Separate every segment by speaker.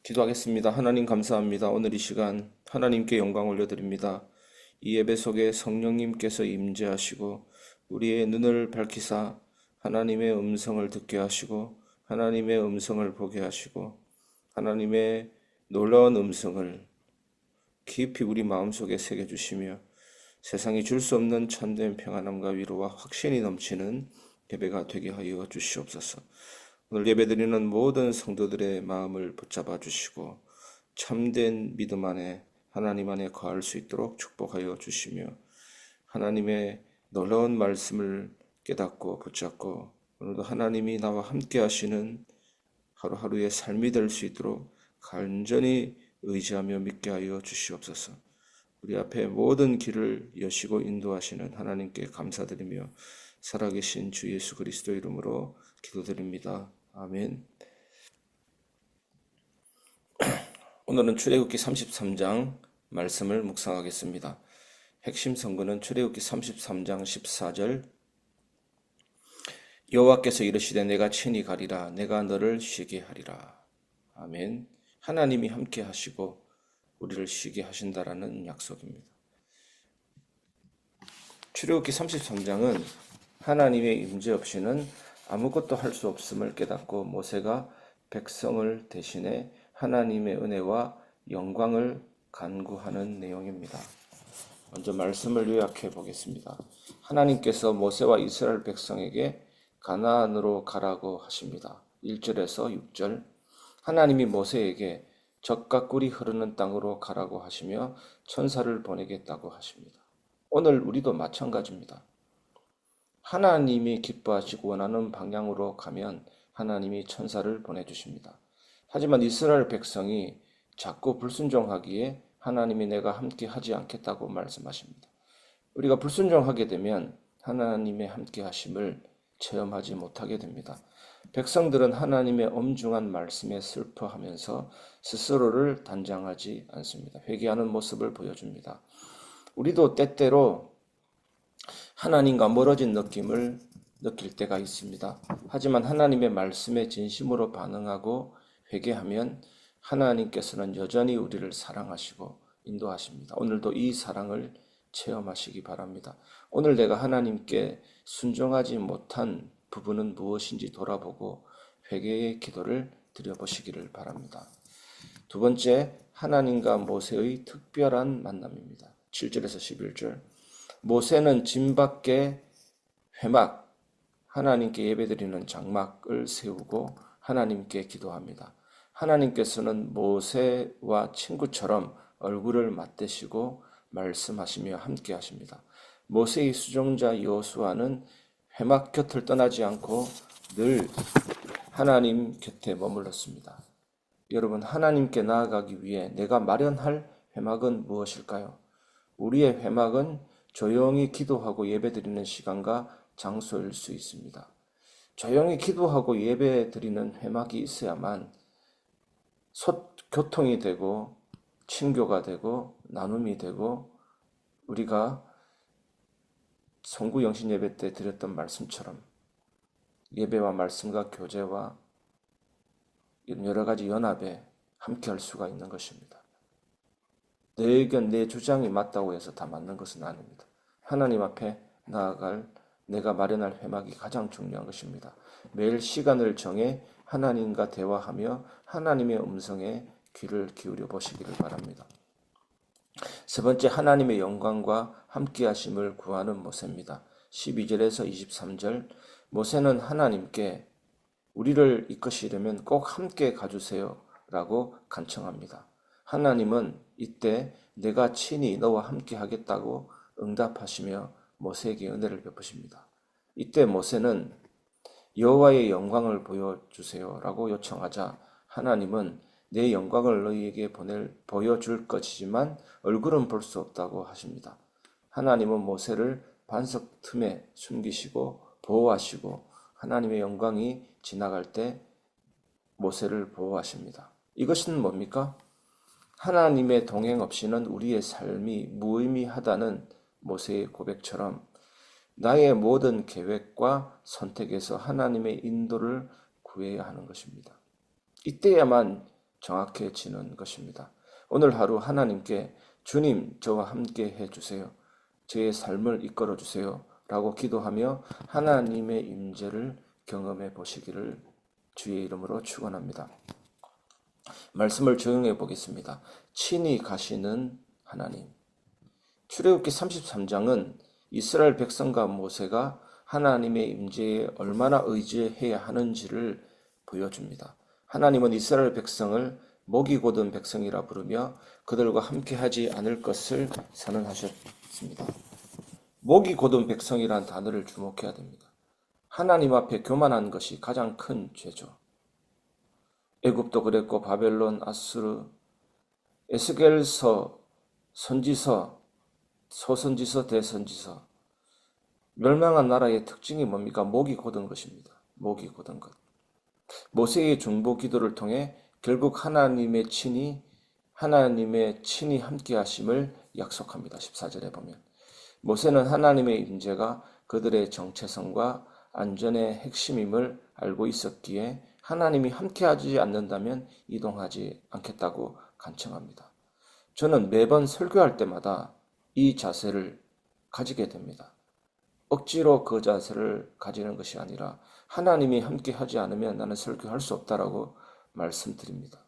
Speaker 1: 기도하겠습니다. 하나님 감사합니다. 오늘 이 시간 하나님께 영광 올려드립니다. 이 예배 속에 성령님께서 임재하시고 우리의 눈을 밝히사 하나님의 음성을 듣게 하시고 하나님의 음성을 보게 하시고 하나님의 놀라운 음성을 깊이 우리 마음속에 새겨주시며 세상이 줄 수 없는 참된 평안함과 위로와 확신이 넘치는 예배가 되게 하여 주시옵소서. 오늘 예배드리는 모든 성도들의 마음을 붙잡아 주시고 참된 믿음 안에 하나님 안에 거할 수 있도록 축복하여 주시며 하나님의 놀라운 말씀을 깨닫고 붙잡고 오늘도 하나님이 나와 함께 하시는 하루하루의 삶이 될 수 있도록 간절히 의지하며 믿게 하여 주시옵소서. 우리 앞에 모든 길을 여시고 인도하시는 하나님께 감사드리며 살아계신 주 예수 그리스도 이름으로 기도드립니다. 아멘. 오늘은 출애굽기 33장 말씀을 묵상하겠습니다. 핵심 선거는 출애굽기 33장 14절 여호와께서 이르시되 내가 친히 가리라 내가 너를 쉬게 하리라. 아멘. 하나님이 함께 하시고 우리를 쉬게 하신다라는 약속입니다. 출애굽기 33장은 하나님의 임재 없이는 아무것도 할 수 없음을 깨닫고 모세가 백성을 대신해 하나님의 은혜와 영광을 간구하는 내용입니다. 먼저 말씀을 요약해 보겠습니다. 하나님께서 모세와 이스라엘 백성에게 가나안으로 가라고 하십니다. 1절에서 6절 하나님이 모세에게 젖과 꿀이 흐르는 땅으로 가라고 하시며 천사를 보내겠다고 하십니다. 오늘 우리도 마찬가지입니다. 하나님이 기뻐하시고 원하는 방향으로 가면 하나님이 천사를 보내주십니다. 하지만 이스라엘 백성이 자꾸 불순종하기에 하나님이 내가 함께 하지 않겠다고 말씀하십니다. 우리가 불순종하게 되면 하나님의 함께 하심을 체험하지 못하게 됩니다. 백성들은 하나님의 엄중한 말씀에 슬퍼하면서 스스로를 단장하지 않습니다. 회개하는 모습을 보여줍니다. 우리도 때때로 하나님과 멀어진 느낌을 느낄 때가 있습니다. 하지만 하나님의 말씀에 진심으로 반응하고 회개하면 하나님께서는 여전히 우리를 사랑하시고 인도하십니다. 오늘도 이 사랑을 체험하시기 바랍니다. 오늘 내가 하나님께 순종하지 못한 부분은 무엇인지 돌아보고 회개의 기도를 드려보시기를 바랍니다. 두 번째, 하나님과 모세의 특별한 만남입니다. 7절에서 11절 모세는 진 밖에 회막, 하나님께 예배드리는 장막을 세우고 하나님께 기도합니다. 하나님께서는 모세와 친구처럼 얼굴을 맞대시고 말씀하시며 함께 하십니다. 모세의 수종자 여호수아는 회막 곁을 떠나지 않고 늘 하나님 곁에 머물렀습니다. 여러분, 하나님께 나아가기 위해 내가 마련할 회막은 무엇일까요? 우리의 회막은 조용히 기도하고 예배드리는 시간과 장소일 수 있습니다. 조용히 기도하고 예배드리는 회막이 있어야만 교통이 되고 친교가 되고 나눔이 되고 우리가 송구 영신 예배 때 드렸던 말씀처럼 예배와 말씀과 교제와 이런 여러 가지 연합에 함께 할 수가 있는 것입니다. 내 의견, 내 주장이 맞다고 해서 다 맞는 것은 아닙니다. 하나님 앞에 나아갈 내가 마련할 회막이 가장 중요한 것입니다. 매일 시간을 정해 하나님과 대화하며 하나님의 음성에 귀를 기울여 보시기를 바랍니다. 세 번째, 하나님의 영광과 함께 하심을 구하는 모세입니다. 12절에서 23절 모세는 하나님께 우리를 이끄시려면 꼭 함께 가주세요 라고 간청합니다. 하나님은 이때 내가 친히 너와 함께 하겠다고 응답하시며 모세에게 은혜를 베푸십니다. 이때 모세는 여호와의 영광을 보여주세요 라고 요청하자 하나님은 내 영광을 너희에게 보여줄 것이지만 얼굴은 볼 수 없다고 하십니다. 하나님은 모세를 반석 틈에 숨기시고 보호하시고 하나님의 영광이 지나갈 때 모세를 보호하십니다. 이것은 뭡니까? 하나님의 동행 없이는 우리의 삶이 무의미하다는 모세의 고백처럼 나의 모든 계획과 선택에서 하나님의 인도를 구해야 하는 것입니다. 이때야만 정확해지는 것입니다. 오늘 하루 하나님께 주님 저와 함께 해주세요. 저의 삶을 이끌어 주세요. 라고 기도하며 하나님의 임재를 경험해 보시기를 주의 이름으로 축원합니다. 말씀을 적용해 보겠습니다. 친히 가시는 하나님. 출애굽기 33장은 이스라엘 백성과 모세가 하나님의 임재에 얼마나 의지해야 하는지를 보여줍니다. 하나님은 이스라엘 백성을 목이 곧은 백성이라 부르며 그들과 함께하지 않을 것을 선언하셨습니다. 목이 곧은 백성이란 단어를 주목해야 됩니다. 하나님 앞에 교만한 것이 가장 큰 죄죠. 애굽도 그랬고 바벨론, 아수르, 에스겔서, 선지서, 소선지서, 대선지서 멸망한 나라의 특징이 뭡니까? 목이 곧은 것입니다. 목이 곧은 것. 모세의 중보 기도를 통해 결국 하나님의 친히 함께 하심을 약속합니다. 14절에 보면 모세는 하나님의 임재가 그들의 정체성과 안전의 핵심임을 알고 있었기에 하나님이 함께하지 않는다면 이동하지 않겠다고 간청합니다. 저는 매번 설교할 때마다 이 자세를 가지게 됩니다. 억지로 그 자세를 가지는 것이 아니라 하나님이 함께하지 않으면 나는 설교할 수 없다라고 말씀드립니다.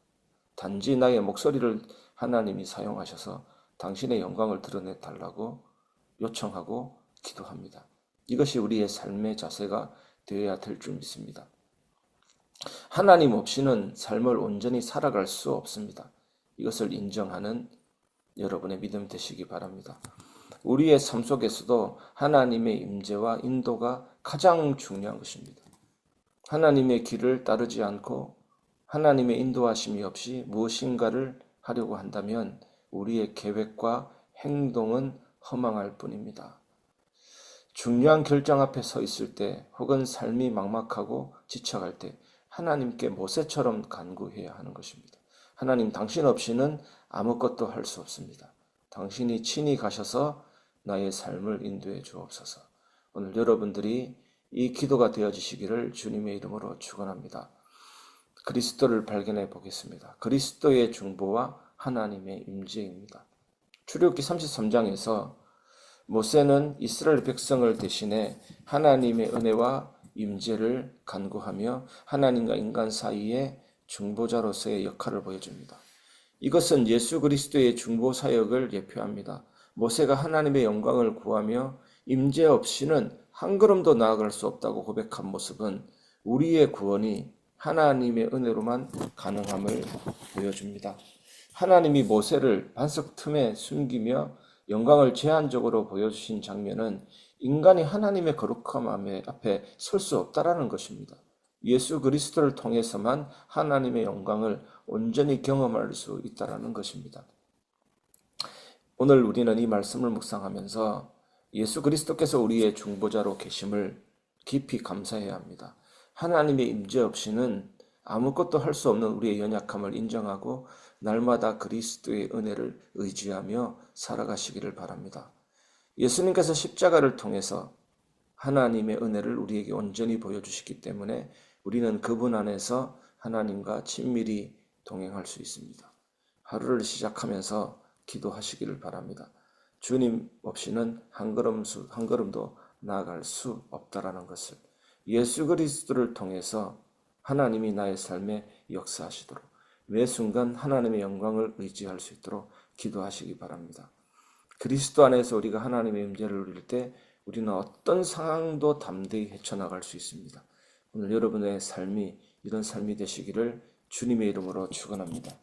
Speaker 1: 단지 나의 목소리를 하나님이 사용하셔서 당신의 영광을 드러내 달라고 요청하고 기도합니다. 이것이 우리의 삶의 자세가 되어야 될 줄 믿습니다. 하나님 없이는 삶을 온전히 살아갈 수 없습니다. 이것을 인정하는 여러분의 믿음 되시기 바랍니다. 우리의 삶 속에서도 하나님의 임재와 인도가 가장 중요한 것입니다. 하나님의 길을 따르지 않고 하나님의 인도하심이 없이 무엇인가를 하려고 한다면 우리의 계획과 행동은 허망할 뿐입니다. 중요한 결정 앞에 서 있을 때 혹은 삶이 막막하고 지쳐갈 때 하나님께 모세처럼 간구해야 하는 것입니다. 하나님, 당신 없이는 아무것도 할 수 없습니다. 당신이 친히 가셔서 나의 삶을 인도해 주옵소서. 오늘 여러분들이 이 기도가 되어지시기를 주님의 이름으로 축원합니다. 그리스도를 발견해 보겠습니다. 그리스도의 중보와 하나님의 임재입니다. 출애굽기 33장에서 모세는 이스라엘 백성을 대신해 하나님의 은혜와 임재를 간구하며 하나님과 인간 사이의 중보자로서의 역할을 보여줍니다. 이것은 예수 그리스도의 중보 사역을 예표합니다. 모세가 하나님의 영광을 구하며 임재 없이는 한 걸음도 나아갈 수 없다고 고백한 모습은 우리의 구원이 하나님의 은혜로만 가능함을 보여줍니다. 하나님이 모세를 반석 틈에 숨기며 영광을 제한적으로 보여주신 장면은 인간이 하나님의 거룩함 앞에 설 수 없다라는 것입니다. 예수 그리스도를 통해서만 하나님의 영광을 온전히 경험할 수 있다라는 것입니다. 오늘 우리는 이 말씀을 묵상하면서 예수 그리스도께서 우리의 중보자로 계심을 깊이 감사해야 합니다. 하나님의 임재 없이는 아무것도 할 수 없는 우리의 연약함을 인정하고 날마다 그리스도의 은혜를 의지하며 살아가시기를 바랍니다. 예수님께서 십자가를 통해서 하나님의 은혜를 우리에게 온전히 보여주시기 때문에 우리는 그분 안에서 하나님과 친밀히 동행할 수 있습니다. 하루를 시작하면서 기도하시기를 바랍니다. 주님 없이는 한 걸음도 나아갈 수 없다라는 것을, 예수 그리스도를 통해서 하나님이 나의 삶에 역사하시도록 매 순간 하나님의 영광을 의지할 수 있도록 기도하시기 바랍니다. 그리스도 안에서 우리가 하나님의 임재를 누릴 때 우리는 어떤 상황도 담대히 헤쳐나갈 수 있습니다. 오늘 여러분의 삶이 이런 삶이 되시기를 주님의 이름으로 축원합니다.